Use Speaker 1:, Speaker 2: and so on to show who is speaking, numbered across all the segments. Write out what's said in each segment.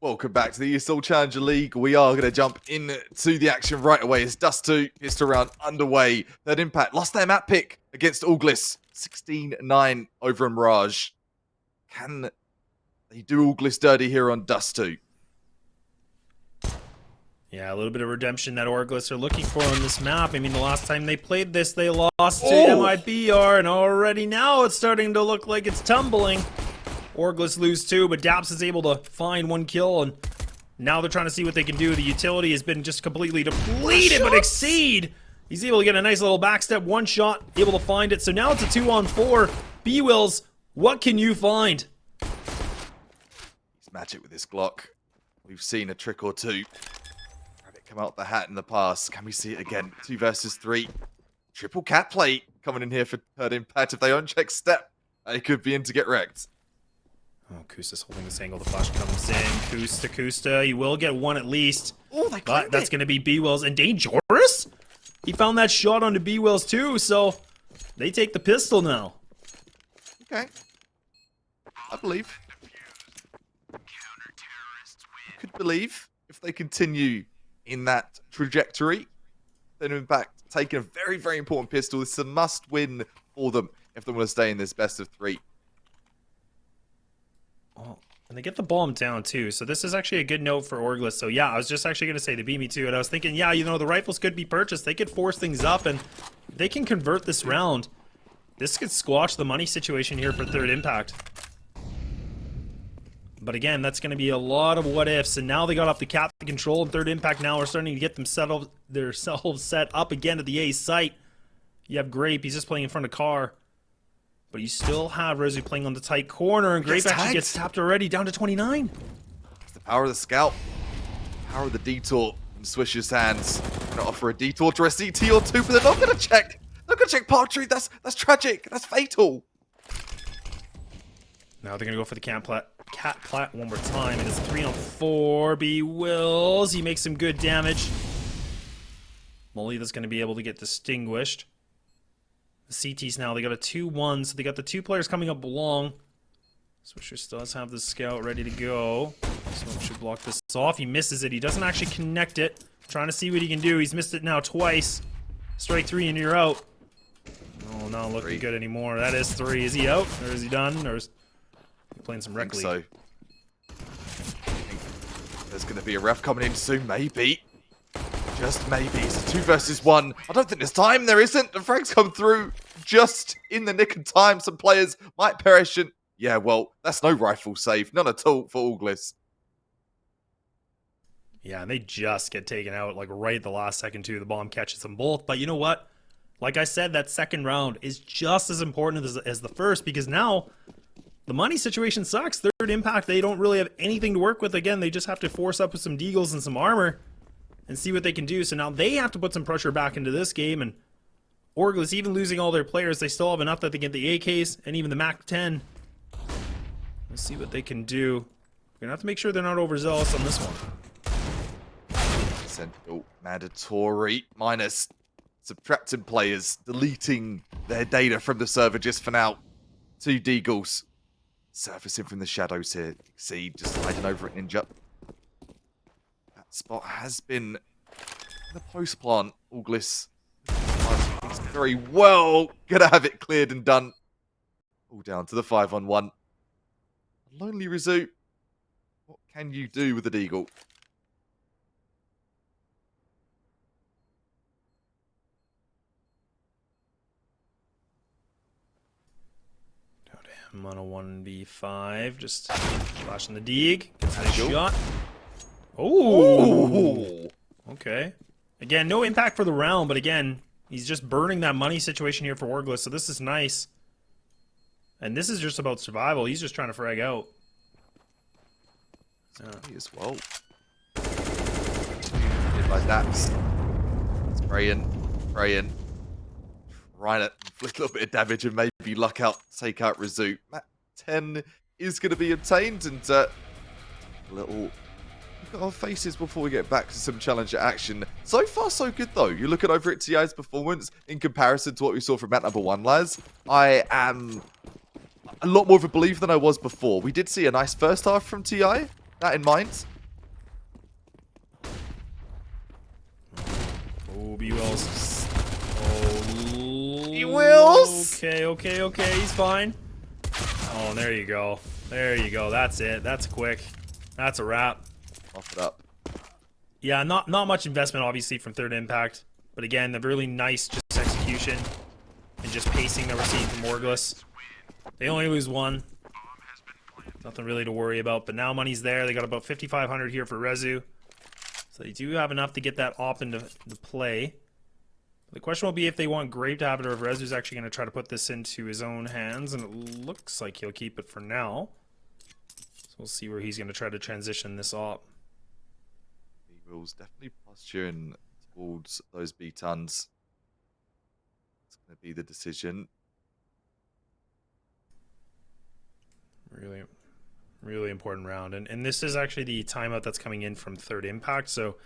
Speaker 1: Welcome back to the ESL Challenger League. We are going to jump into the action right away as Dust2 is to round underway. Third Impact lost their map pick against Orgless. 16-9 over in Mirage. Can they do Orgless dirty here on Dust2?
Speaker 2: Yeah, a little bit of redemption that Orgless are looking for on this map. I mean, the last time they played this, they lost to MIBR, and already now it's starting to look like it's tumbling. Orgless lose two, but Daps is able to find one kill, and now they're trying to see what they can do. The utility has been just completely depleted, but TIJAM, he's able to get a nice little backstep, one shot, able to find it. So now it's a 2-on-4. B-Wills, what can you find?
Speaker 1: He's magic with this Glock. We've seen a trick or two. Rabbit come out the hat in the past. Can we see it again? 2 versus 3. Triple cat play coming in here for Third Impact. If they uncheck step, they could be in to get wrecked.
Speaker 2: Oh, Kusta's holding this angle. The flash comes in. Kusta. You will get one at least.
Speaker 1: Oh, they
Speaker 2: but that's going to be B-Wills. And Dangerous? He found that shot onto B-Wills too, so they take the pistol now.
Speaker 1: Okay. I believe. You could believe if they continue in that trajectory. Then in fact, taking a very, very important pistol. This is a must win for them if they want to stay in this best of 3.
Speaker 2: Oh, and they get the bomb down too, so this is actually a good note for Orgless. So yeah, I was just actually going to say they beat me too, and I was thinking, yeah, you know, the rifles could be purchased. They could force things up, and they can convert this round. This could squash the money situation here for Third Impact. But again, that's going to be a lot of what ifs, and now they got off the cap control, and Third Impact now are starting to get themselves set up again at the A site. You have Grape, he's just playing in front of Car. But you still have Rezu playing on the tight corner, and Grape actually gets tapped already, down to 29.
Speaker 1: It's the power of the scout. Power of the detour in Swish's hands. Gonna offer a detour to a CT or 2, but they're not gonna check. They're not gonna check Partry. That's tragic. That's fatal.
Speaker 2: Now they're gonna go for the cat plat one more time, and it's a 3-on-4. B-Wills, he makes some good damage. Molita's gonna be able to get distinguished. The CTs now, they got a 2-1, so they got the 2 players coming up long. Swisher does have the scout ready to go. Smoke should block this off. He misses it. He doesn't actually connect it. Trying to see what he can do. He's missed it now twice. Strike 3 and you're out. Oh, not looking good anymore. That is 3. Is he out? Or is he done? Or is he playing some rec league?
Speaker 1: So. There's going to be a ref coming in soon, maybe. Just maybe. It's a 2 versus 1. I don't think there's time. There isn't. The frags come through just in the nick of time. Some players might perish. And yeah, well, that's no rifle save. None at all for Orgless.
Speaker 2: Yeah, and they just get taken out like right at the last second too. The bomb catches them both. But you know what? Like I said, that second round is just as important as the first, because now the money situation sucks. Third Impact, they don't really have anything to work with. Again, they just have to force up with some deagles and some armor and see what they can do. So now they have to put some pressure back into this game, and Orgless, even losing all their players, they still have enough that they get the AKs and even the MAC-10. Let's see what they can do. We're gonna have to make sure they're not overzealous on this one.
Speaker 1: Central mandatory minus subtracting players, deleting their data from the server just for now. 2 deagles surfacing from the shadows here. TIJAM just hiding over at Ninja. Spot has been in the post plant. Orgless is very well gonna have it cleared and done. All down to the 5-on-1. Lonely Rezu. What can you do with the deagle?
Speaker 2: Down to him on a 1v5. Just flashing the deag. Gets a shot. Oh, okay. Again, no impact for the round, but again, he's just burning that money situation here for Orgless, so this is nice. And this is just about survival. He's just trying to frag out.
Speaker 1: He as well. Hit by Daps. Spraying. Trying to inflict a little bit of damage and maybe luck out, take out Rezu. MAC-10 is going to be obtained, and a little look at our faces before we get back to some challenger action. So far, so good, though. You look at over at TI's performance in comparison to what we saw from map number 1, lads. I am a lot more of a believer than I was before. We did see a nice first half from TI, that in mind.
Speaker 2: wills. Oh,
Speaker 1: He wills.
Speaker 2: Okay. He's fine. Oh, there you go. There you go. That's it. That's quick. That's a wrap.
Speaker 1: Off it up.
Speaker 2: Yeah, not much investment, obviously, from Third Impact. But again, the really nice just execution and just pacing that we're seeing from Orgless. They only lose one. Nothing really to worry about. But now money's there. They got about 5,500 here for Rezu. So they do have enough to get that op into play. The question will be if they want Grape to have it or if Rezu's actually going to try to put this into his own hands. And it looks like he'll keep it for now. So we'll see where he's going to try to transition this op.
Speaker 1: He was definitely posturing towards those B-tons. It's going to be the decision.
Speaker 2: Really important round. And this is actually the timeout that's coming in from Third Impact. So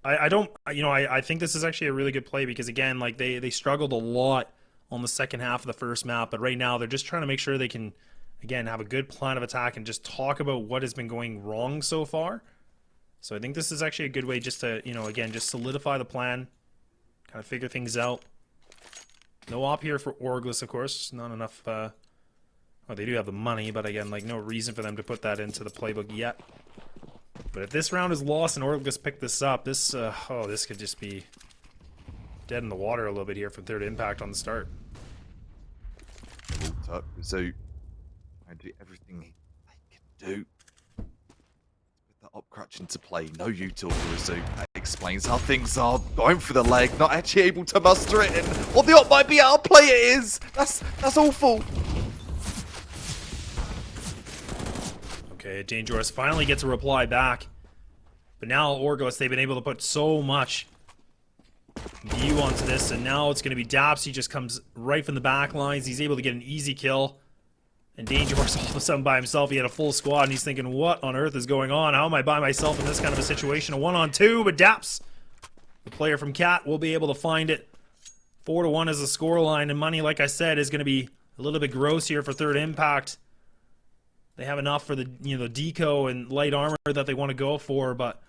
Speaker 2: I think this is actually a really good play because, again, like they struggled a lot on the second half of the first map. But right now they're just trying to make sure they can, again, have a good plan of attack and just talk about what has been going wrong so far. So I think this is actually a good way just to, again, just solidify the plan, kind of figure things out. No op here for Orgless, of course. Not enough. Well, they do have the money, but again, like no reason for them to put that into the playbook yet. But if this round is lost and Orgless pick this up, this could just be dead in the water a little bit here from Third Impact on the start.
Speaker 1: So I do everything they can do. Put that op crutch into play. No util for Rezu. That explains how things are going for the leg. Not actually able to muster it in. Or the op might be out of play. It is. That's awful.
Speaker 2: Okay, Dangerous finally gets a reply back. But now Orgless, they've been able to put so much view onto this, and now it's going to be Daps. He just comes right from the back lines. He's able to get an easy kill. And Dangerous all of a sudden by himself. He had a full squad, and he's thinking, what on earth is going on? How am I by myself in this kind of a situation? A 1-on-2, but Daps, the player from Cat, will be able to find it. 4-1 is the scoreline, and money, like I said, is going to be a little bit gross here for Third Impact. They have enough for the deco and light armor that they want to go for, but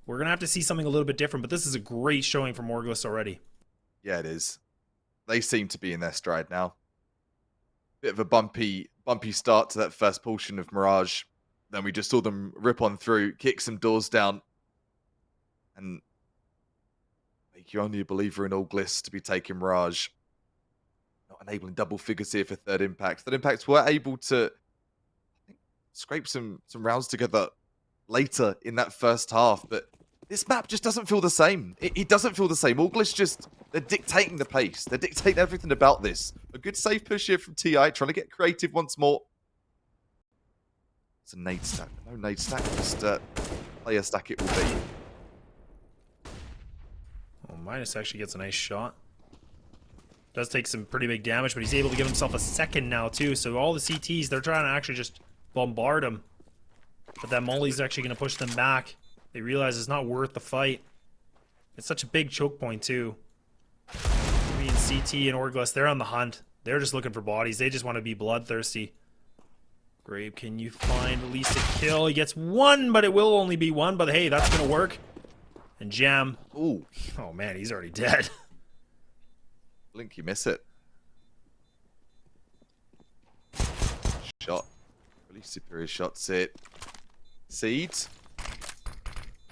Speaker 2: we're gonna have to see something a little bit different. But this is a great showing from Orgless already.
Speaker 1: Yeah, it is. They seem to be in their stride now. Bit of a bumpy start to that first portion of Mirage. Then we just saw them rip on through, kick some doors down, and make you only a believer in Orgless to be taking Mirage. Not enabling double figures here for Third Impact. Third Impact were able to scrape some rounds together later in that first half, but this map just doesn't feel the same. It doesn't feel the same. Orgless they're dictating the pace. They're dictating everything about this. A good safe push here from TI, trying to get creative once more. It's a nade stack. No nade stack, just player stack it will be.
Speaker 2: Well, Minus actually gets a nice shot. Does take some pretty big damage, but he's able to give himself a second now too. So all the CTs, they're trying to actually just bombard him. But that Molly's actually going to push them back. They realize it's not worth the fight. It's such a big choke point too. I mean, CT and Orgless, they're on the hunt. They're just looking for bodies. They just want to be bloodthirsty. Grape, can you find at least a kill? He gets one, but it will only be one. But hey, that's going to work. And Jam.
Speaker 1: Ooh.
Speaker 2: Oh man, he's already dead.
Speaker 1: Blink, you miss it. Shot. Really superior shots it. Seed.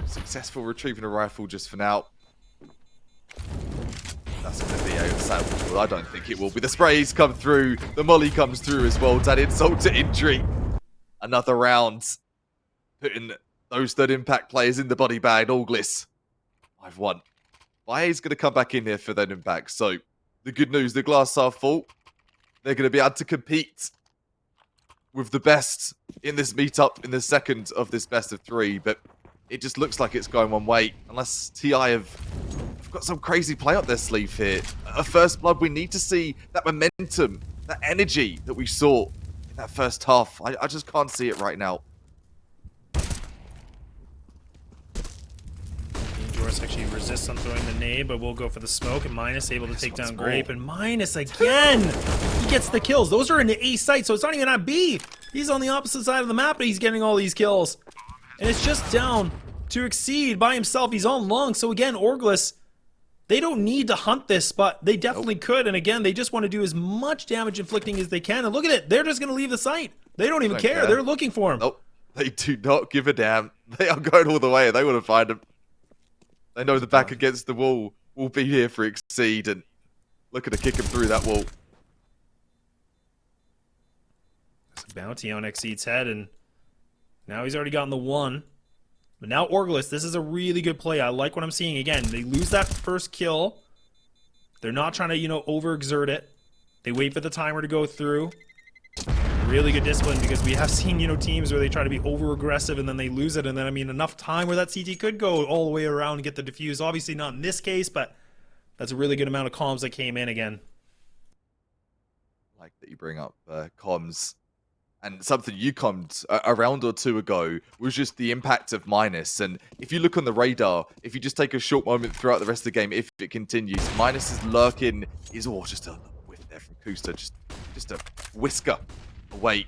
Speaker 1: Successful retrieving a rifle just for now. That's going to be a salvageable. I don't think it will be. The sprays come through. The molly comes through as well. To add insult to injury. Another round. Putting those Third Impact players in the body bag. Orgless. 5-1. Baye's going to come back in here for Third Impact. So, the good news, the glass half full. They're going to be able to compete with the best in this meetup in the second of this best of three, but it just looks like it's going one way, unless TI have got some crazy play up their sleeve here. A first blood, we need to see that momentum, that energy that we saw in that first half. I just can't see it right now.
Speaker 2: Dangerous actually resists on throwing the nade, but we'll go for the smoke, and Minus able to take down Grape, and Minus again! He gets the kills. Those are in the A site, so it's not even at B. He's on the opposite side of the map, but he's getting all these kills. And it's just down to TIJAM by himself. He's on long. So again, Orgless, They don't need to hunt this, but they definitely could. And again, they just want to do as much damage inflicting as they can. And look at it. They're just going to leave the site. They don't even care. They're looking for him.
Speaker 1: Nope. They do not give a damn. They are going all the way. They want to find him. They know the back against the wall will be here for TIJAM. And look at to kick him through that wall.
Speaker 2: There's a bounty on TIJAM's head. And now he's already gotten the one. But now Orgless, this is a really good play. I like what I'm seeing. Again, they lose that first kill. They're not trying to, overexert it. They wait for the timer to go through. Really good discipline, because we have seen, teams where they try to be over-aggressive and then they lose it. And then, enough time where that CT could go all the way around and get the defuse. Obviously not in this case, but that's a really good amount of comms that came in again.
Speaker 1: I like that you bring up comms. And something you commed a round or two ago was just the impact of Minus. And if you look on the radar, if you just take a short moment throughout the rest of the game, if it continues, Minus is lurking, is just a whiff there from Kusta, just a whisker away.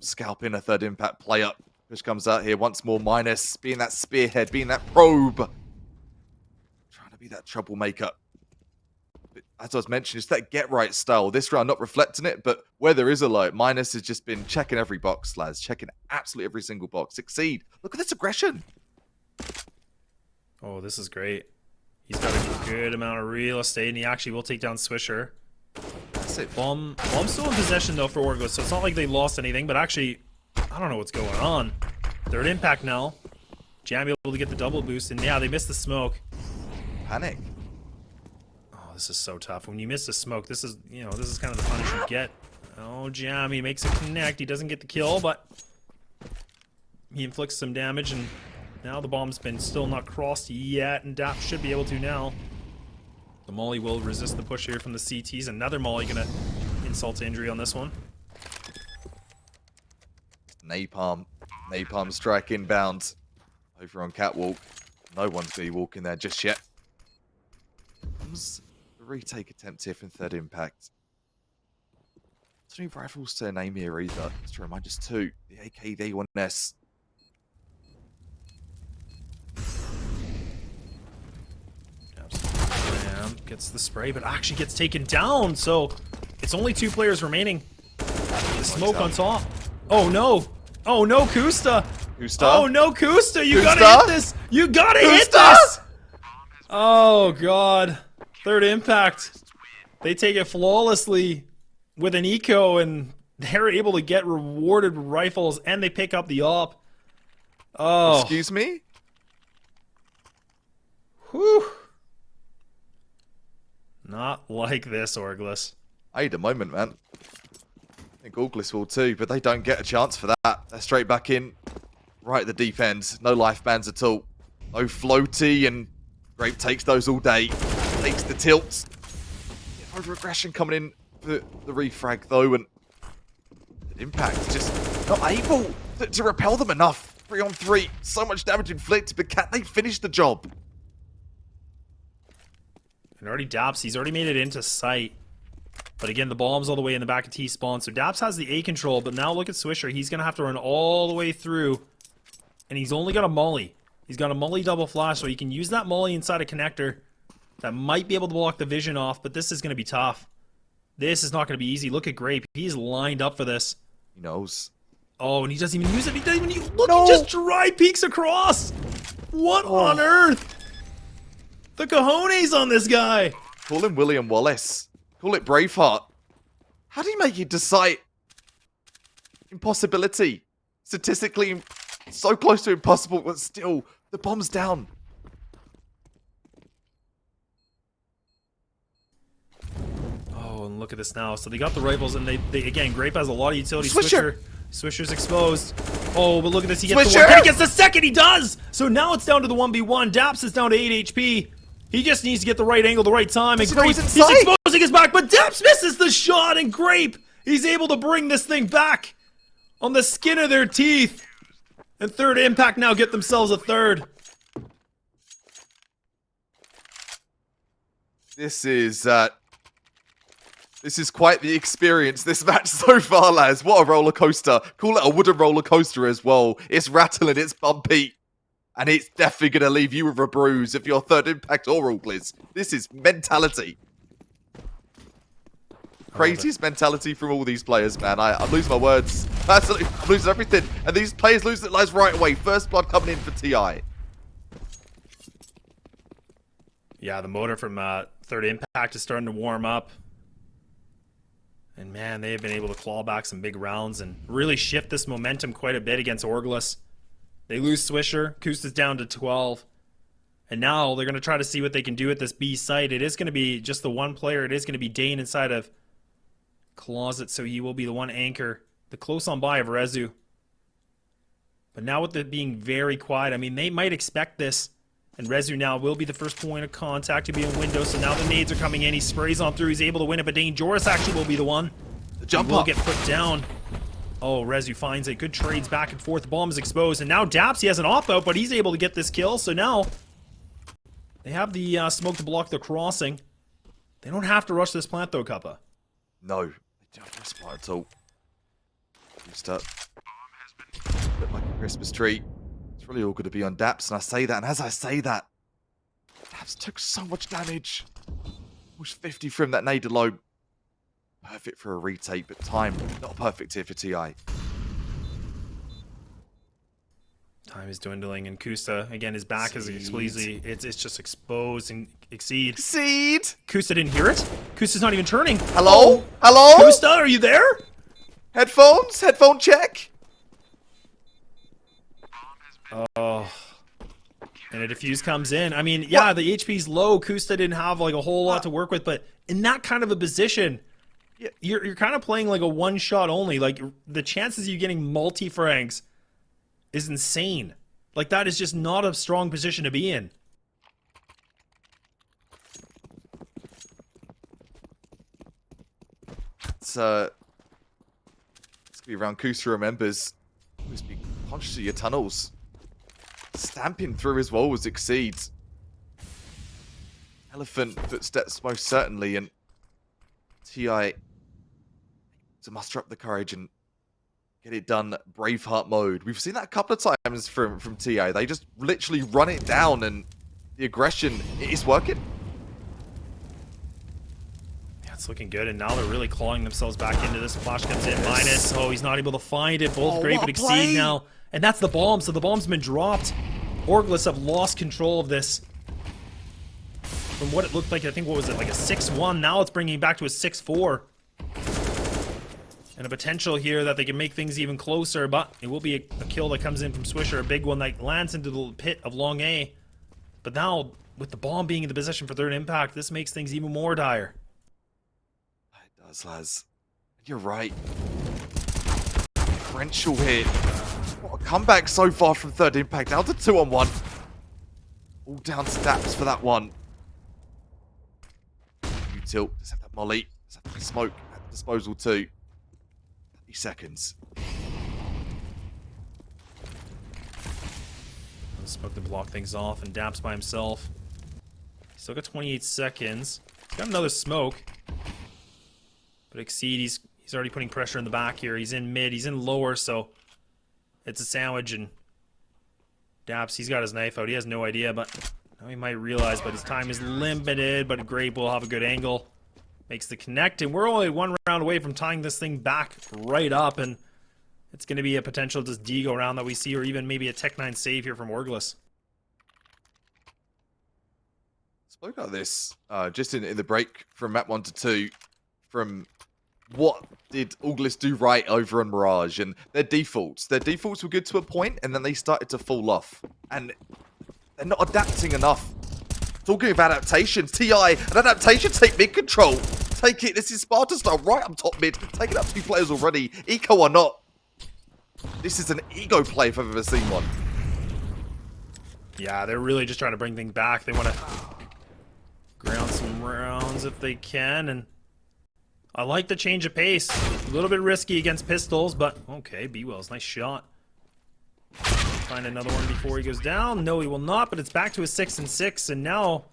Speaker 1: Scalping a third impact play up. Push comes out here once more. Minus being that spearhead, being that probe. Trying to be that troublemaker. As I was mentioning, it's that get-right style. This round, not reflecting it, but where there is a light, Minus has just been checking every box, lads. Checking absolutely every single box. TIJAM. Look at this aggression.
Speaker 2: Oh, this is great. He's got a good amount of real estate, and he actually will take down Swisher.
Speaker 1: That's it.
Speaker 2: Bomb's still in possession, though, for Orgless, so it's not like they lost anything, but actually, I don't know what's going on. Third impact now. Jam able to get the double boost, and yeah, they missed the smoke.
Speaker 1: Panic.
Speaker 2: This is so tough. When you miss the smoke, this is, this is kind of the punish you get. Oh, Jam, he makes a connect. He doesn't get the kill, but he inflicts some damage, and now the bomb's been still not crossed yet, and Dap should be able to now. The Molly will resist the push here from the CTs. Another Molly gonna insult to injury on this one.
Speaker 1: Napalm strike inbound. Over on Catwalk. No one's going to be walking there just yet. The retake attempt here from third impact. There's no rifles to name here either. Just to remind us too. The AK, the A1S.
Speaker 2: Jam gets the spray, but actually gets taken down. So it's only 2 players remaining. The smoke on top. Oh no! Oh no, Kusta! Oh no, Kusta! You gotta hit this! You gotta hit this! Oh god. Third impact. They take it flawlessly with an eco, and they're able to get rewarded rifles, and they pick up the op. Oh.
Speaker 1: Excuse me?
Speaker 2: Whew. Not like this, Orgless.
Speaker 1: I need a moment, man. I think Orgless will too, but they don't get a chance for that. They're straight back in. Right at the deep end. No life bands at all. No floaty, and Grape takes those all day. Takes the tilt. Over aggression coming in for the refrag though, and Impact just not able to repel them enough. 3-on-3, so much damage inflicted, but can they finish the job?
Speaker 2: And already Daps, he's already made it into sight. But again, the bomb's all the way in the back of T-spawn, so Daps has the A control, but now look at Swisher. He's gonna have to run all the way through, and he's only got a molly. He's got a molly double flash, so he can use that molly inside a connector. That might be able to block the vision off, but this is going to be tough. This is not going to be easy. Look at Grape. He's lined up for this.
Speaker 1: He knows.
Speaker 2: Oh, and he doesn't even use it. He doesn't even use it. Look, he just dry peeks across. What on earth? The cojones on this guy.
Speaker 1: Call him William Wallace. Call it Braveheart. How do you make it decide? Impossibility. Statistically, so close to impossible, but still, the bomb's down.
Speaker 2: And look at this now. So they got the rifles, and they again, Grape has a lot of utility.
Speaker 1: Swisher!
Speaker 2: Swisher's exposed. Oh, but look at this. He gets the one. He gets the second. He does. So now it's down to the 1v1. Daps is down to 8 HP. He just needs to get the right angle, the right time. And Grape, he's exposing his back, but Daps misses the shot, and Grape, he's able to bring this thing back on the skin of their teeth. And third impact now get themselves a third.
Speaker 1: This is quite the experience, this match so far, lads. What a roller coaster. Call it a wooden roller coaster as well. It's rattling, it's bumpy. And it's definitely going to leave you with a bruise if you're third impact or Orgless. This is mentality. Craziest mentality from all these players, man. I'm losing my words. Personally, I'm losing everything. And these players lose their lives right away. First blood coming in for TI.
Speaker 2: Yeah, the motor from third impact is starting to warm up. And man, they have been able to claw back some big rounds and really shift this momentum quite a bit against Orgless. They lose Swisher. Kusta's down to 12. And now they're going to try to see what they can do at this B site. It is going to be just the one player. It is going to be Dane inside of Closet, so he will be the one anchor. The close on by of Rezu. But now with it being very quiet, I mean, they might expect this. And Rezu now will be the first point of contact to be in window. So now the nades are coming in. He sprays on through. He's able to win it. But Dane Joris actually will be the one.
Speaker 1: The jump
Speaker 2: will
Speaker 1: up.
Speaker 2: Get put down. Oh, Rezu finds it. Good trades back and forth. The bomb is exposed. And now Daps, he has an off-out, but he's able to get this kill. So now they have the smoke to block the crossing. They don't have to rush this plant, though, Kappa.
Speaker 1: No, they don't rush plant at all. Just look like a Christmas tree. It's really all going to be on Daps, and I say that, and as I say that, Daps took so much damage. Almost 50 from that nade alone. Perfect for a retake, but time not perfect here for TI.
Speaker 2: Time is dwindling, and Kusta again his back is explicitly it's just exposed and TIxCeeD.
Speaker 1: TIxCeeD!
Speaker 2: Kusta didn't hear it. Kusta's not even turning.
Speaker 1: Hello? Hello?
Speaker 2: Kusta, are you there?
Speaker 1: Headphones? Headphone check?
Speaker 2: Oh. And a defuse comes in. I mean, yeah, the HP's low. Kusta didn't have like a whole lot to work with, but in that kind of a position, you're kind of playing like a one shot only. Like the chances of you getting multi-frags is insane. Like that is just not a strong position to be in.
Speaker 1: It's gonna be around Kusta remembers. Always be conscious of your tunnels. Stamping through his wall was TIxCeeD. Elephant footsteps most certainly, and TI to muster up the courage and get it done Braveheart mode. We've seen that a couple of times from TI. They just literally run it down, and the aggression is working.
Speaker 2: Yeah, it's looking good, and now they're really clawing themselves back into this. Flash comes in, minus. Oh, he's not able to find it. Both great, but TIxCeeD now. And that's the bomb, so the bomb's been dropped. Orgless have lost control of this. From what it looked like, I think, what was it, like a 6-1. Now it's bringing it back to a 6-4. And a potential here that they can make things even closer, but it will be a kill that comes in from Swisher, a big one that lands into the pit of Long A. But now, with the bomb being in the position for third impact, this makes things even more dire.
Speaker 1: It does, Laz. You're right. Differential hit. What a comeback so far from third impact. Down to 2-on-1. All down to Daps for that one. You tilt. Just have that molly. Just have that smoke at disposal too. 30 seconds.
Speaker 2: Smoke to block things off, and Daps by himself. Still got 28 seconds. He's got another smoke. But TIxCeeD, he's already putting pressure in the back here. He's in mid, he's in lower, so it's a sandwich, and Daps, he's got his knife out. He has no idea, but now he might realize, but his time is limited, but Grape will have a good angle. Makes the connect, and we're only one round away from tying this thing back right up, and it's going to be a potential just Deagle round that we see, or even maybe a Tech9 save here from Orgless.
Speaker 1: Spoke about this just in the break from map 1 to 2, from what did Orgless do right over on Mirage, and their defaults. Their defaults were good to a point, and then they started to fall off. And they're not adapting enough. Talking of adaptations, TI, an adaptation, take mid control. Take it, this is Sparta style, right up top mid. Taking up 2 players already, eco or not. This is an ego play if I've ever seen one.
Speaker 2: Yeah, they're really just trying to bring things back. They want to ground some rounds if they can, and I like the change of pace. A little bit risky against pistols, but okay, B-Wells, nice shot. Find another one before he goes down. No, he will not, but it's back to a 6-6, and now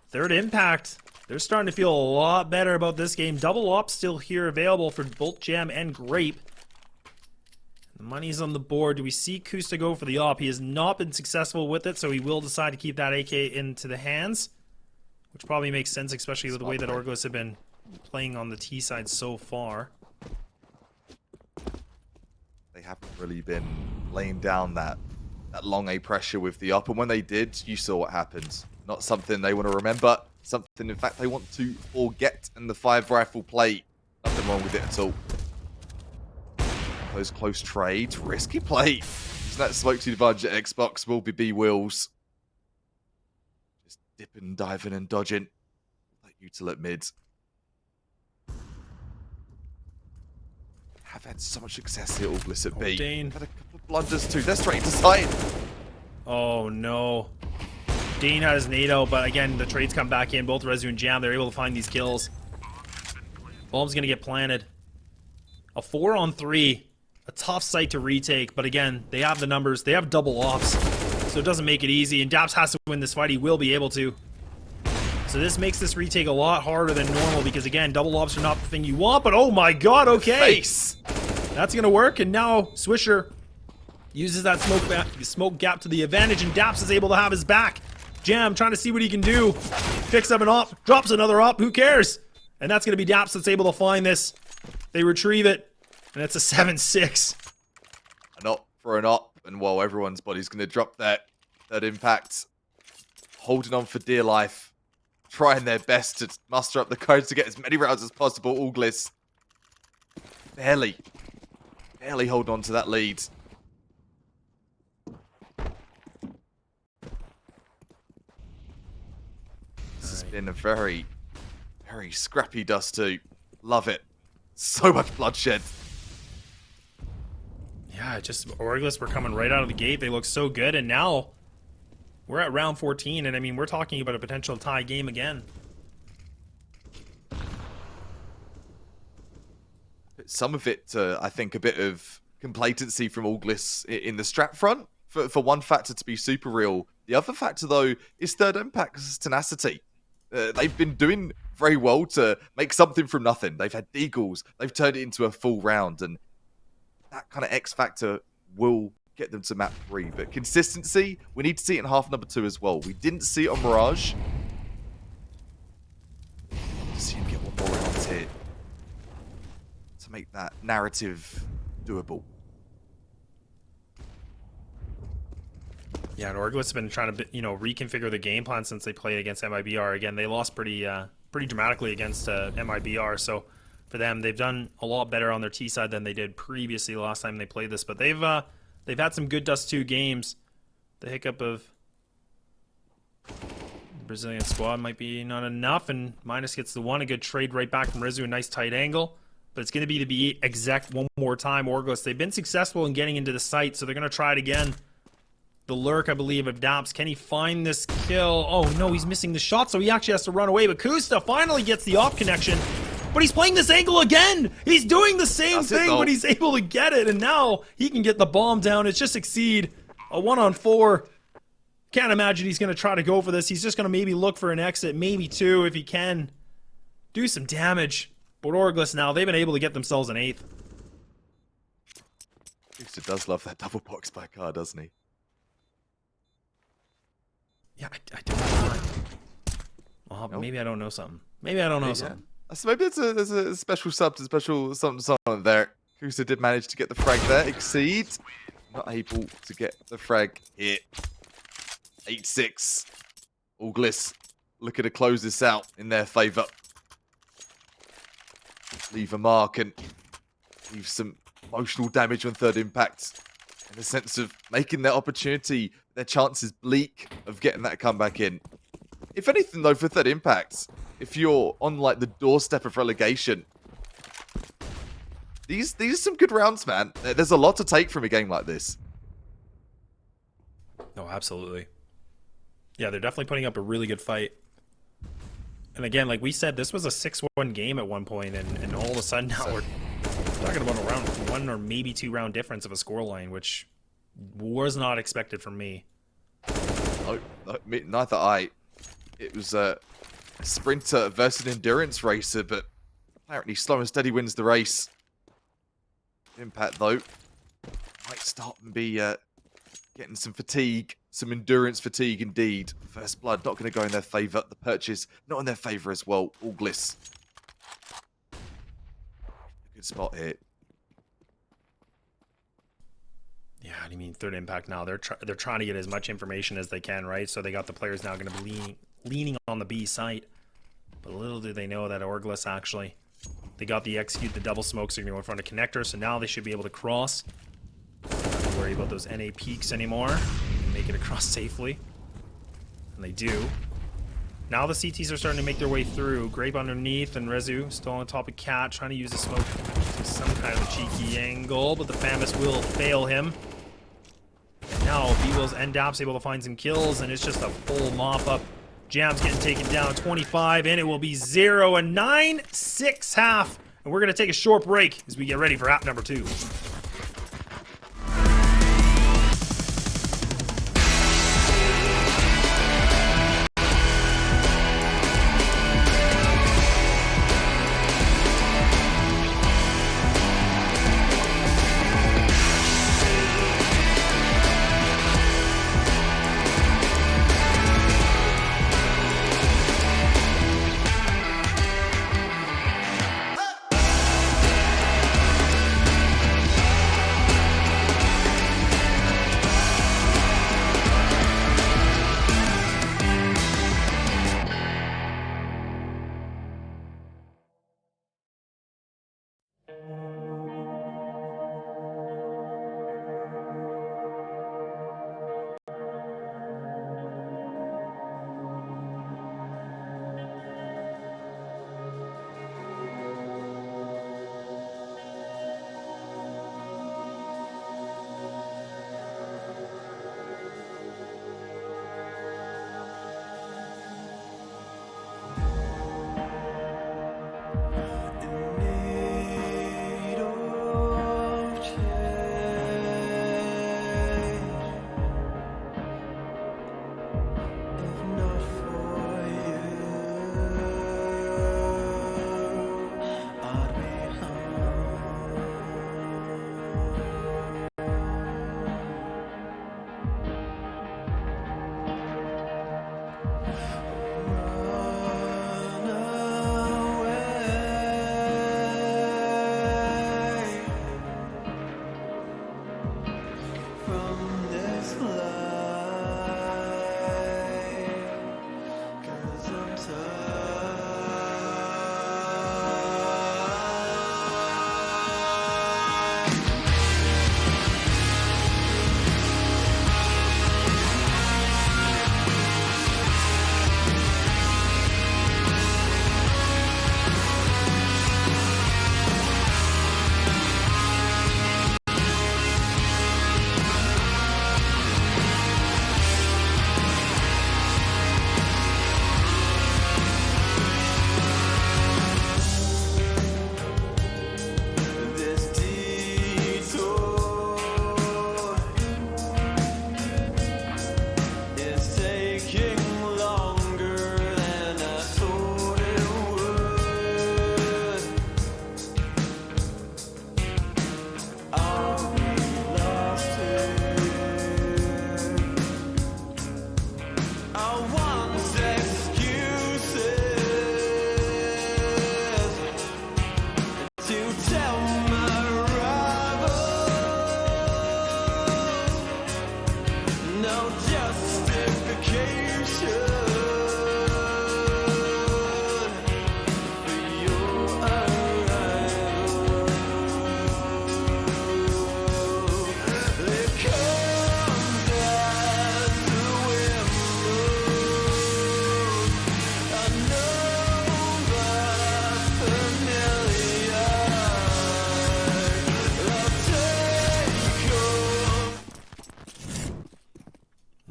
Speaker 2: third impact. They're starting to feel a lot better about this game. Double op still here available for both Jam and Grape. The money's on the board. Do we see TIJAM go for the op? He has not been successful with it, so he will decide to keep that AK into the hands, which probably makes sense, especially with the way that Orgless have been playing on the T side so far.
Speaker 1: They haven't really been laying down that long A pressure with the up, and when they did, you saw what happened. Not something they want to remember, something in fact they want to forget in the 5 rifle play. Nothing wrong with it at all. Those close trades, risky play. Using that smoke to advantage at Xbox will be B wheels. Just dipping, diving, and dodging. Like util at mid. Have had so much success here, Orgless at B.
Speaker 2: Dane.
Speaker 1: Had a couple of blunders too. They're straight into side.
Speaker 2: Oh no. Dane has nade out, but again, the trades come back in. Both Rezu and Jam, they're able to find these kills. Bomb's gonna get planted. A 4-on-3. A tough site to retake, but again, they have the numbers. They have double ops, so it doesn't make it easy. And Daps has to win this fight. He will be able to. So this makes this retake a lot harder than normal because, again, double ops are not the thing you want, but oh my god, okay.
Speaker 1: Face.
Speaker 2: That's going to work, and now Swisher uses that smoke gap to the advantage, and Daps is able to have his back. Jam trying to see what he can do. Picks up an op, drops another op, who cares? And that's going to be Daps that's able to find this. They retrieve it. And it's a 7-6.
Speaker 1: An op for an op, and while everyone's body's going to drop that impact, holding on for dear life, trying their best to muster up the courage to get as many rounds as possible. Orgless barely holding on to that lead. This has been a very, very scrappy Dust2. Love it. So much bloodshed.
Speaker 2: Yeah, just Orgless were coming right out of the gate. They look so good, and now we're at round 14, and I mean, we're talking about a potential tie game again.
Speaker 1: Some of it, I think, a bit of complacency from Orgless in the strat front for one factor to be super real. The other factor, though, is Third Impact's tenacity. They've been doing very well to make something from nothing. They've had deagles. They've turned it into a full round, and that kind of X factor will get them to map 3. But consistency, we need to see it in half number 2 as well. We didn't see it on Mirage. See him get one more round here to make that narrative doable.
Speaker 2: Yeah, and Orgless has been trying to, reconfigure the game plan since they played against MIBR. Again, they lost pretty dramatically against MIBR, so for them, they've done a lot better on their T side than they did previously last time they played this. But they've had some good Dust2 games. The hiccup of the Brazilian squad might be not enough, and Minus gets the one. A good trade right back from Rezu, a nice tight angle. But it's going to be exact one more time. Orgless, they've been successful in getting into the site, so they're going to try it again. The lurk, I believe, of Daps. Can he find this kill? Oh no, he's missing the shot, so he actually has to run away. But TIJAM finally gets the op connection. But he's playing this angle again! He's doing the same thing, but he's able to get it, and now he can get the bomb down. It's just TIJAM. A 1-on-4. Can't imagine he's going to try to go for this. He's just going to maybe look for an exit, maybe 2 if he can. Do some damage. But Orgless now, they've been able to get themselves an 8th.
Speaker 1: TIJAM does love that double box by car, doesn't he?
Speaker 2: Yeah, I don't know. Well, nope. Maybe I don't know something. Maybe I don't know something.
Speaker 1: So maybe there's a special sub, a special something there. TIJAM did manage to get the frag there. TIXCeeD not able to get the frag here. 8-6. Orgless looking to close this out in their favour. Leave a mark and leave some emotional damage on Third Impact in the sense of making their opportunity, their chances bleak of getting that comeback in. If anything, though, for Third Impact, if you're on like the doorstep of relegation, these are some good rounds, man. There's a lot to take from a game like this.
Speaker 2: No, absolutely. Yeah, they're definitely putting up a really good fight. And again, like we said, this was a 6-1 game at one point, and all of a sudden now we're talking about a round 1 or maybe 2 round difference of a scoreline, which was not expected from me.
Speaker 1: No, neither I. It was a sprinter versus an endurance racer, but apparently slow and steady wins the race. Impact, though, might start and be getting some fatigue, some endurance fatigue indeed. First blood not going to go in their favour. The purchase not in their favour as well. Orgless. A good spot here.
Speaker 2: Yeah, I mean, third impact now. They're trying to get as much information as they can, right? So they got the players now going to be leaning on the B site. But little do they know that Orgless actually, they got the execute the double smoke signal in front of connector, so now they should be able to cross. Don't worry about those NA peaks anymore. Make it across safely. And they do. Now the CTs are starting to make their way through. Grape underneath, and Rezu still on top of Cat, trying to use the smoke to some kind of a cheeky angle, but the Famus will fail him. And now B-Will's Endap's able to find some kills, and it's just a full mop-up. Jam's getting taken down, 25, and it will be 0 and 9, 6 half. And we're going to take a short break as we get ready for app number 2.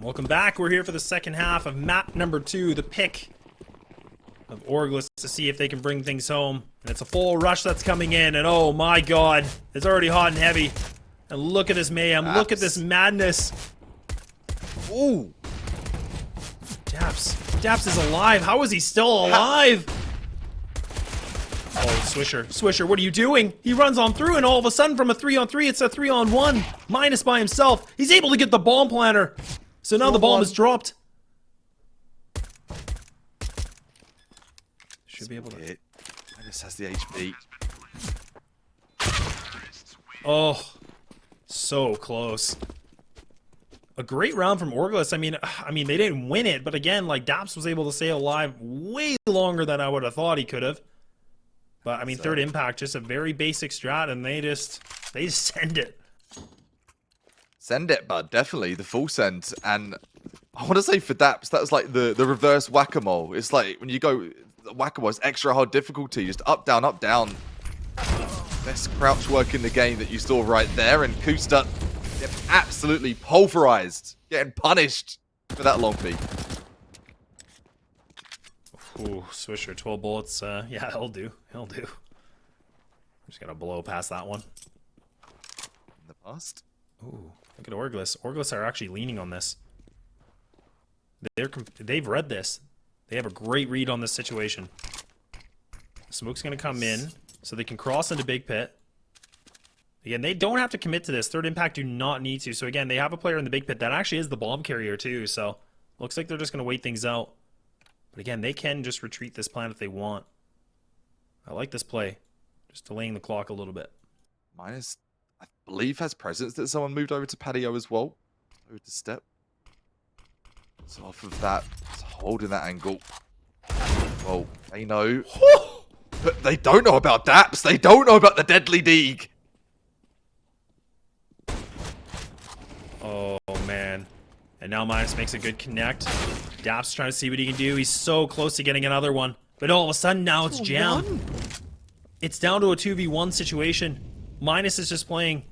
Speaker 2: Welcome back. We're here for the second half of map number 2, the pick of Orgless to see if they can bring things home. And it's a full rush that's coming in, and oh my god, it's already hot and heavy. And look at this mayhem, look at this madness. Ooh. Daps is alive. How is he still alive? Oh, Swisher, what are you doing? He runs on through, and all of a sudden, from a 3-on-3, it's a 3-on-1. Minus by himself. He's able to get the bomb planter. So now the bomb is dropped. Should be able to.
Speaker 1: Minus has the HP.
Speaker 2: Oh, so close. A great round from Orgless. I mean, they didn't win it, but again, like Daps was able to stay alive way longer than I would have thought he could have. But I mean, third impact, just a very basic strat, and they just send it.
Speaker 1: Send it, bud. Definitely the full send. And I want to say for Daps, that was like the reverse whack-a-mole. It's like when you go whack-a-mole, it's extra hard difficulty, just up, down, up, down. Best crouch work in the game that you saw right there, and Kusta getting absolutely pulverized, getting punished for that long peek.
Speaker 2: Ooh, Swisher, 12 bullets. Yeah, he'll do. He'll do. I'm just gonna blow past that one.
Speaker 1: In the past.
Speaker 2: Ooh, look at Orgless. Orgless are actually leaning on this. They've read this. They have a great read on this situation. Smoke's gonna come in, so they can cross into Big Pit. Again, they don't have to commit to this. Third impact do not need to. So again, they have a player in the Big Pit that actually is the bomb carrier too. So looks like they're just gonna wait things out. But again, they can just retreat this plan if they want. I like this play. Just delaying the clock a little bit.
Speaker 1: Minus, I believe, has presence that someone moved over to patio as well. Over to step. So off of that, just holding that angle. Well, they know. But they don't know about Daps. They don't know about the deadly Deeg.
Speaker 2: Oh, man. And now Minus makes a good connect. Daps trying to see what he can do. He's so close to getting another one. But all of a sudden, now it's Jam. It's down to a 2v1 situation. Minus is just playing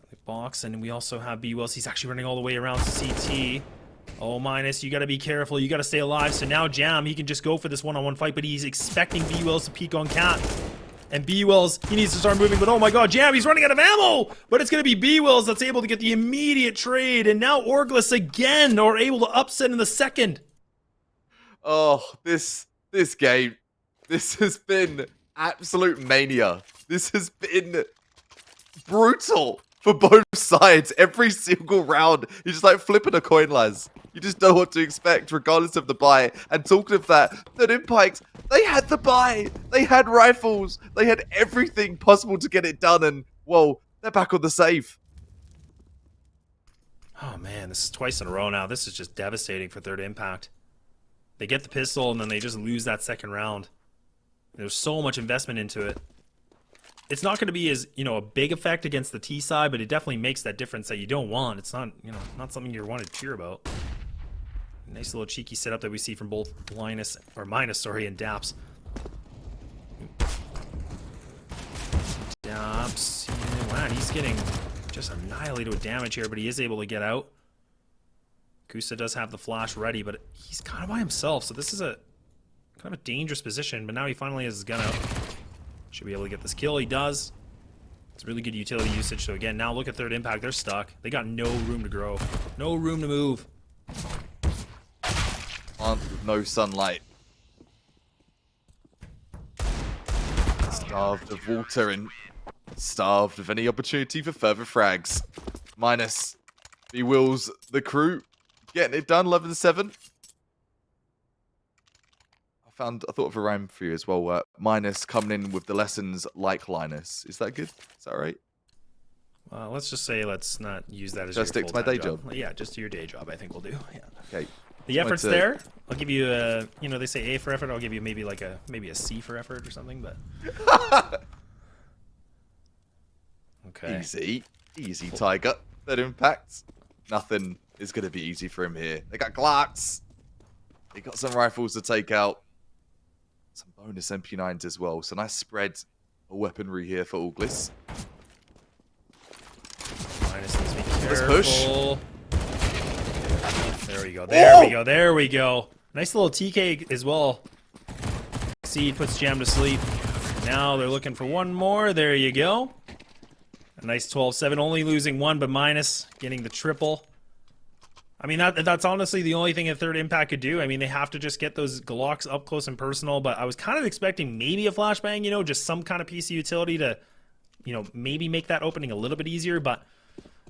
Speaker 2: the box, and we also have B-Wells. He's actually running all the way around CT. Oh, Minus, you gotta be careful. You gotta stay alive. So now Jam, he can just go for this one-on-one fight, but he's expecting B-Wells to peek on Cat. And B-Wells, he needs to start moving, but oh my god, Jam, he's running out of ammo! But it's gonna be B-Wells that's able to get the immediate trade, and now Orgless again are able to upset in the second.
Speaker 1: Oh, this game, this has been absolute mania. This has been brutal for both sides. Every single round, you're just like flipping a coin, lads. You just know what to expect, regardless of the buy. And talking of that, the Impikes, they had the buy. They had rifles. They had everything possible to get it done. And, well, they're back on the save.
Speaker 2: Oh, man, this is twice in a row now. This is just devastating for Third Impact. They get the pistol, and then they just lose that second round. There's so much investment into it. It's not going to be as, a big effect against the T side, but it definitely makes that difference that you don't want. It's not, not something you want to cheer about. Nice little cheeky setup that we see from both Minus, and Daps. Daps, wow, he's getting just annihilated with damage here, but he is able to get out. Kusa does have the flash ready, but he's kind of by himself, so this is a kind of a dangerous position, but now he finally has his gun out. Should be able to get this kill. He does. It's really good utility usage. So again, now look at Third Impact. They're stuck. They got no room to grow. No room to move.
Speaker 1: With no sunlight. Starved of water and starved of any opportunity for further frags. Minus bewills the crew. Getting it done, 11-7. I thought of a rhyme for you as well. Minus coming in with the lessons like Linus. Is that good? Is that right?
Speaker 2: Let's just say let's not use that as
Speaker 1: just
Speaker 2: your
Speaker 1: stick to my day job.
Speaker 2: Yeah, just do your day job. I think we'll do. Yeah.
Speaker 1: Okay.
Speaker 2: The effort's there. I'll give you a. They say A for effort. I'll give you maybe a C for effort or something. But okay.
Speaker 1: Easy, Tiger. Third Impact. Nothing is going to be easy for him here. They got Glocks. They got some rifles to take out. Some bonus MP9s as well. So nice spread of weaponry here for Orgless.
Speaker 2: Minus needs to be careful.
Speaker 1: Let's push.
Speaker 2: There we go. There we go. There we go. Nice little TK as well. TIJAM puts Jam to sleep. Now they're looking for one more. There you go. A nice 12-7. Only losing one, but Minus getting the triple. I mean, that's honestly the only thing a third impact could do. I mean, they have to just get those Glocks up close and personal, but I was kind of expecting maybe a flashbang, you know, just some kind of piece of utility to, you know, maybe make that opening a little bit easier, but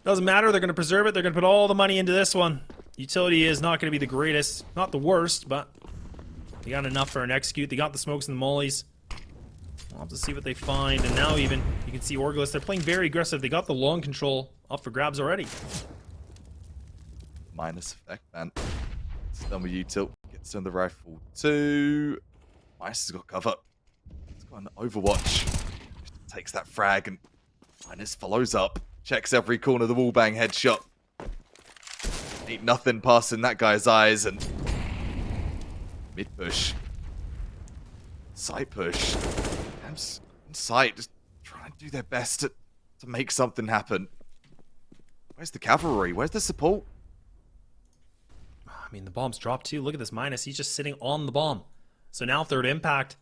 Speaker 2: doesn't matter. They're going to preserve it. They're going to put all the money into this one. Utility is not going to be the greatest, not the worst, but they got enough for an execute. They got the smokes and the mollies. We'll have to see what they find, and now even, you can see Orgless, they're playing very aggressive. They got the long control up for grabs already.
Speaker 1: Minus effect, man. It's done with util. Gets on the rifle too. Minus has got cover. It's got an Overwatch. Just takes that frag and Minus follows up. Checks every corner of the wall bang headshot. Ain't nothing passing that guy's eyes and mid push. Side push. And side just trying to do their best to make something happen. Where's the cavalry? Where's the support?
Speaker 2: I mean, the bomb's dropped too. Look at this Minus. He's just sitting on the bomb. So now third impact.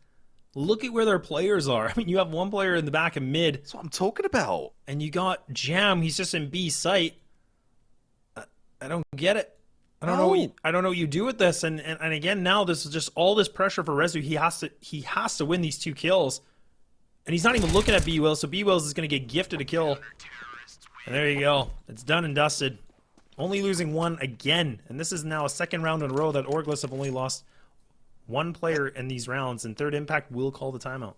Speaker 2: Look at where their players are. I mean, you have one player in the back and mid.
Speaker 1: That's what I'm talking about.
Speaker 2: And you got Jam. He's just in B site. I don't get it. I don't know what you do with this. And again, now this is just all this pressure for Rezu. He has to win these 2 kills. And he's not even looking at B-Wills, so B-Wills is going to get gifted a kill. And there you go. It's done and dusted. Only losing 1 again. And this is now a 2nd round in a row that Orgless have only lost 1 player in these rounds, and third impact will call the timeout.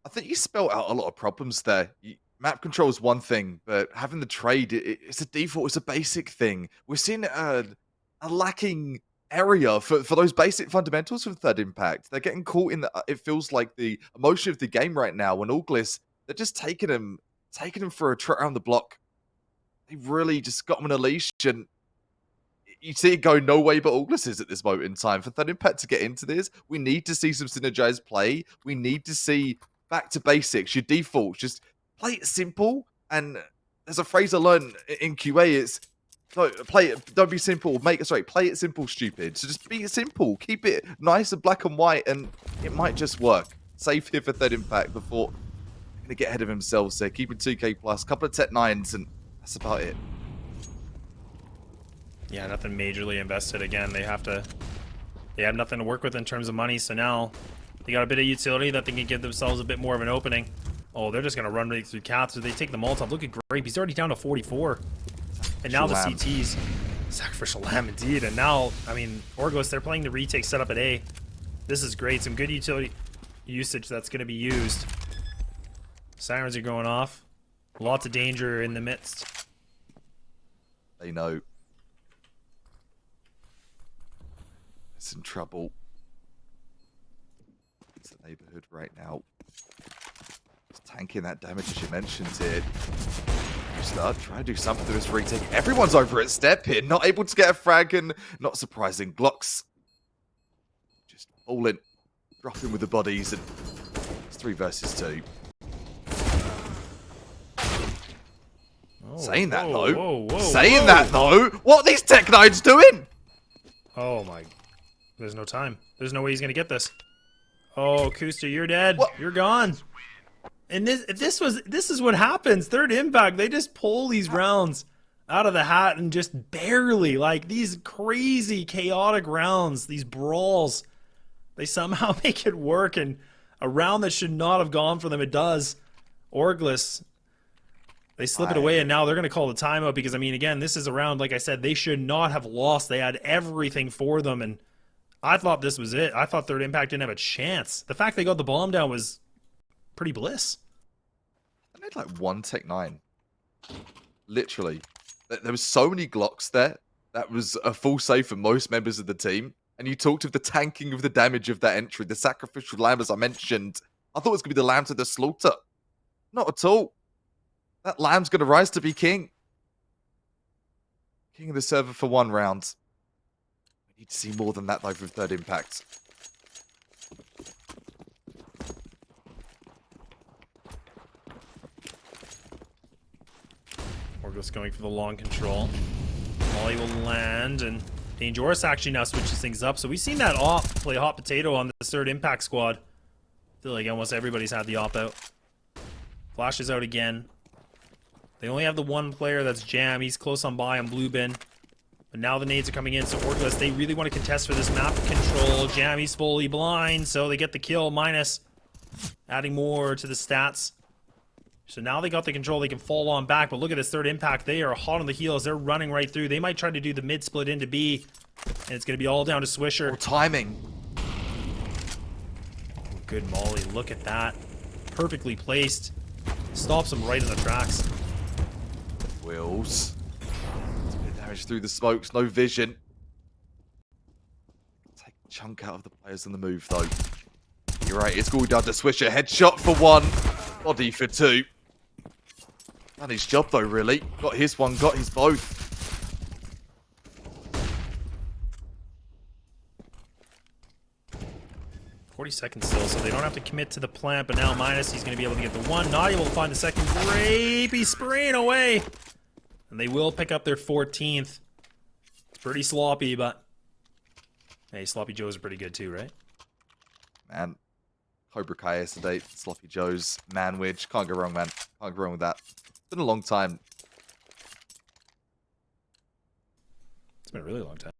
Speaker 1: I think you spelled out a lot of problems there. Map control is one thing, but having the trade, it's a default, it's a basic thing. We're seeing a lacking area for those basic fundamentals of third impact. They're getting caught in the, it feels like the emotion of the game right now when Orgless, they're just taking him for a trip around the block. They really just got him on a leash, and you see it go no way but Orgless is at this moment in time. For third impact to get into this, we need to see some synergized play. We need to see back to basics. Your defaults, just play it simple. And there's a phrase I learned in QA, it's no, play it, don't be simple, play it simple, stupid. So just be simple, keep it nice and black and white, and it might just work. Safe here for third impact before they're gonna get ahead of themselves there, keeping 2k plus, couple of Tech 9s, and that's about it.
Speaker 2: Yeah, nothing majorly invested. Again, they have nothing to work with in terms of money, so now they got a bit of utility that they can give themselves a bit more of an opening. Oh, they're just going to run right through Cath, so they take the Molotov. Look at Grape, he's already down to 44. And now the CTs. Sacrificial Lamb, indeed. And now, I mean, Orgless, they're playing the retake setup at A. This is great, some good utility usage that's going to be used. Sirens are going off. Lots of danger in the midst.
Speaker 1: They know. It's in trouble. It's the neighborhood right now. Just tanking that damage as you mentioned here. Start trying to do something to this retake. Everyone's over at step here, not able to get a frag, and not surprising. Glocks just falling, dropping with the bodies, and it's 3 versus 2. Saying that though, what are these Tech 9s doing?
Speaker 2: Oh my, there's no time. There's no way he's gonna get this. Oh, Kuster, you're dead.
Speaker 1: What?
Speaker 2: You're gone. And this is what happens. Third impact, they just pull these rounds out of the hat and just barely, like these crazy chaotic rounds, these brawls, they somehow make it work, and a round that should not have gone for them, it does. Orgless, they slip it away, and now they're going to call the timeout because, I mean, again, this is a round, like I said, they should not have lost. They had everything for them, and I thought this was it. I thought third impact didn't have a chance. The fact they got the bomb down was pretty bliss.
Speaker 1: I had like 1 Tech 9. Literally. There was so many Glocks there. That was a full save for most members of the team. And you talked of the tanking of the damage of that entry. The sacrificial lamb, as I mentioned. I thought it was going to be the lamb to the slaughter. Not at all. That lamb's going to rise to be king. King of the server for 1 round. We need to see more than that, though, from third impact.
Speaker 2: Orgless going for the long control. Molly will land, and Dangerous actually now switches things up. So we've seen that off play hot potato on the third impact squad. I feel like almost everybody's had the op out. Flash is out again. They only have the 1 player that's Jam. He's close on buy on blue bin. But now the nades are coming in, so Orgless, they really want to contest for this map control. Jammy's fully blind, so they get the kill. Minus adding more to the stats. So now they got the control, they can fall on back, but look at this third impact. They are hot on the heels, they're running right through. They might try to do the mid split into B, and it's going to be all down to Swisher.
Speaker 1: Oh, timing.
Speaker 2: Good molly, look at that. Perfectly placed. Stops him right in the tracks.
Speaker 1: Wills. It's a bit of damage through the smokes, no vision. Take a chunk out of the players on the move, though. You're right, it's all down to Swisher. Headshot for one, body for two. Done his job, though, really. Got his one, got his both.
Speaker 2: 40 seconds still, so they don't have to commit to the plant, but now Minus, he's going to be able to get the one. Not able to find the second. Grape, he's spraying away. And they will pick up their 14th. It's pretty sloppy, but... Hey, Sloppy Joes are pretty good too, right?
Speaker 1: Man, Cobra Kai yesterday, Sloppy Joe's, Manwich. Can't go wrong, man. Can't go wrong with that. It's been a long time.
Speaker 2: It's been a really long time.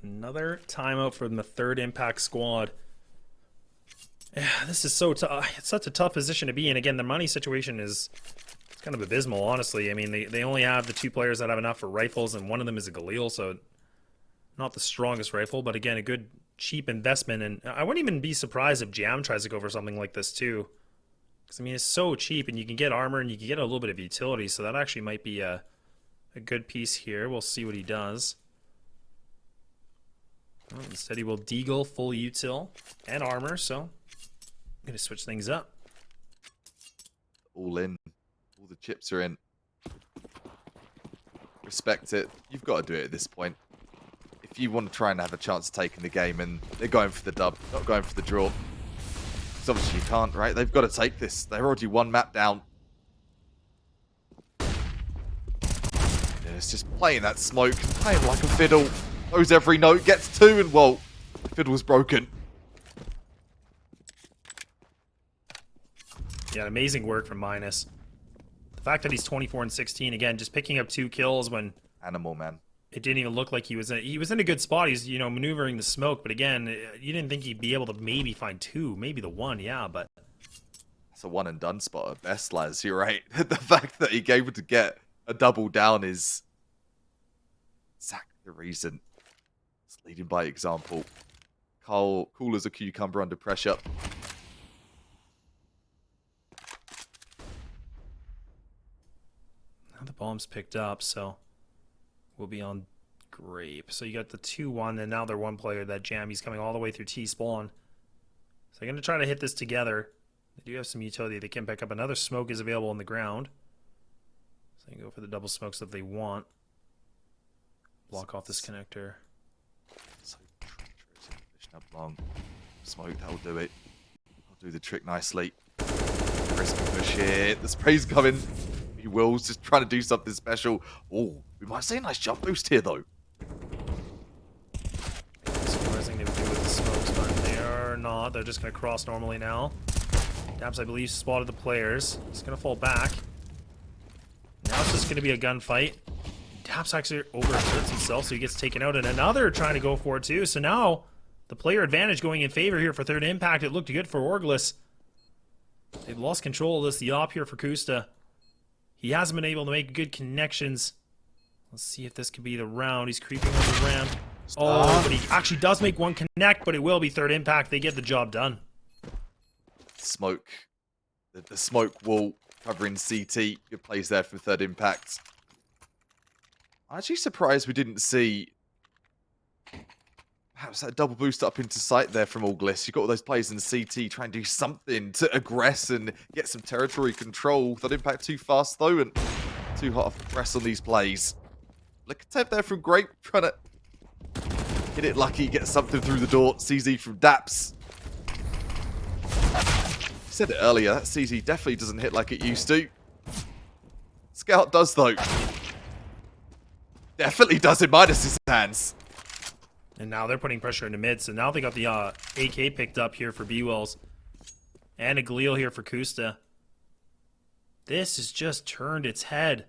Speaker 2: Another timeout from the third impact squad. Yeah, this is so tough. It's such a tough position to be in. Again, the money situation is kind of abysmal, honestly. I mean, they only have the two players that have enough for rifles, and one of them is a Galil, so not the strongest rifle, but again, a good cheap investment. And I wouldn't even be surprised if TIJAM tries to go for something like this too. Because, I mean, it's so cheap, and you can get armor, and you can get a little bit of utility, so that actually might be a good piece here. We'll see what he does. Well, instead, he will deagle full util and armor, so I'm going to switch things up.
Speaker 1: All in. All the chips are in. Respect it. You've got to do it at this point. If you want to try and have a chance of taking the game, and they're going for the dub, not going for the draw. Because obviously you can't, right? They've got to take this. They're already one map down. Yeah, it's just playing that smoke, playing like a fiddle. Knows every note, gets two, and well, the fiddle's broken.
Speaker 2: Yeah, amazing work from Minus. The fact that he's 24 and 16, again, just picking up 2 kills when
Speaker 1: Animal, man.
Speaker 2: it didn't even look like he was in a good spot. He's, you know, maneuvering the smoke, but again, you didn't think he'd be able to maybe find 2, maybe the 1, yeah, but
Speaker 1: It's a one and done spot at best, lads. You're right. The fact that he able to get a double down is exactly the reason. It's leading by example. Cool as a cucumber under pressure.
Speaker 2: now the bomb's picked up, so we'll be on Grape. So you got the 2-1, and now they're one player. That Jammy's coming all the way through T-spawn. So they're going to try to hit this together. They do have some utility. They can pick up another smoke is available on the ground. So they can go for the double smokes if they want. Block off this connector.
Speaker 1: So treacherous. Fishing up long. Smoke, that'll do it. I'll do the trick nicely. Risk push here. The spray's coming. He wills, just trying to do something special. Oh, we might see a nice jump boost here, though.
Speaker 2: Surprising they would do with the smokes, but they are not. They're just going to cross normally now. Daps, I believe, spotted the players. He's going to fall back. Now it's just going to be a gunfight. Daps actually overexerts himself, so he gets taken out. And another trying to go for it, too. So now the player advantage going in favor here for third impact. It looked good for Orgless. They've lost control of this. The op here for Kusta. He hasn't been able to make good connections. Let's see if this could be the round. He's creeping on the ramp. Oh, but he actually does make one connect, but it will be third impact. They get the job done.
Speaker 1: Smoke. The smoke wall covering CT. Good plays there for third impact. I'm actually surprised we didn't see perhaps that double boost up into sight there from Orgless. You've got all those players in CT trying to do something to aggress and get some territory control. Third impact too fast though, and too hot off the press on these plays. Look at attempt there from Grape, trying to hit it lucky, get something through the door. CZ from Daps. I said it earlier, that CZ definitely doesn't hit like it used to. Scout does though. Definitely does in Minus's hands.
Speaker 2: And now they're putting pressure into mid, so now they got the AK picked up here for B-Wells. And a Galil here for Kusta. This has just turned its head.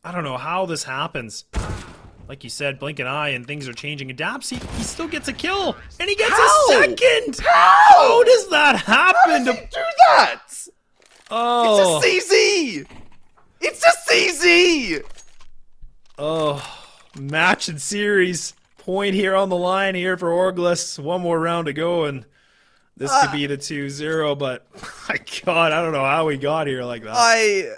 Speaker 2: I don't know how this happens. Like you said, blink an eye and things are changing. And Daps, he still gets a kill. And he gets a second! How does that happen?
Speaker 1: How does he do that?
Speaker 2: Oh.
Speaker 1: It's a CZ! It's a CZ!
Speaker 2: Oh. Match and series. Point here on the line here for Orgless. One more round to go and this could be the 2-0, but my God, I don't know how we got here like that.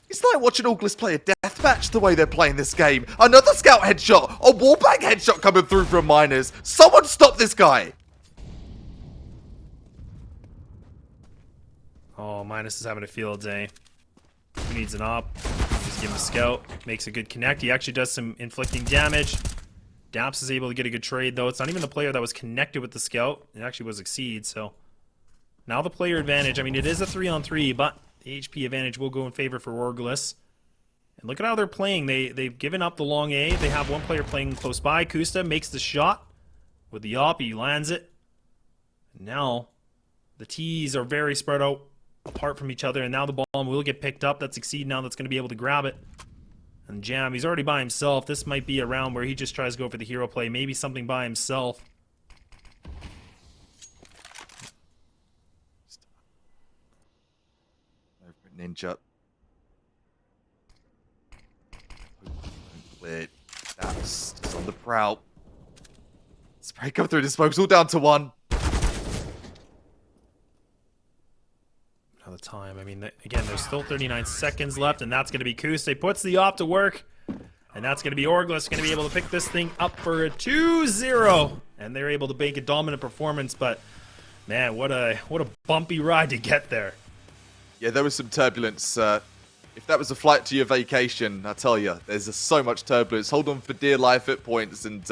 Speaker 1: It's like watching Orgless play a deathmatch the way they're playing this game. Another scout headshot, a wallbang headshot coming through from Miners. Someone stop this guy.
Speaker 2: Oh, Minus is having a field day. Who needs an op? Just give him a scout. Makes a good connect. He actually does some inflicting damage. Daps is able to get a good trade, though. It's not even the player that was connected with the scout. It actually was TIJAM, so... Now the player advantage. I mean, it is a 3-on-3, but the HP advantage will go in favor for Orgless. And look at how they're playing. They've given up the long A. They have one player playing close by. Kusta makes the shot with the op. He lands it. And now the T's are very spread out apart from each other, and now the bomb will get picked up. That's TIJAM now that's going to be able to grab it. And Jam, he's already by himself. This might be a round where he just tries to go for the hero play. Maybe something by himself.
Speaker 1: Ninja. Clear. That's just on the prowl. Spray come through the smokes, all down to 1.
Speaker 2: Another time. I mean, again, there's still 39 seconds left, and that's going to be Kuste. Puts the op to work, and that's going to be Orgless going to be able to pick this thing up for a 2-0. And they're able to make a dominant performance, but man, what a bumpy ride to get there.
Speaker 1: Yeah, there was some turbulence. If that was a flight to your vacation, I tell you, there's so much turbulence. Hold on for dear life at points, and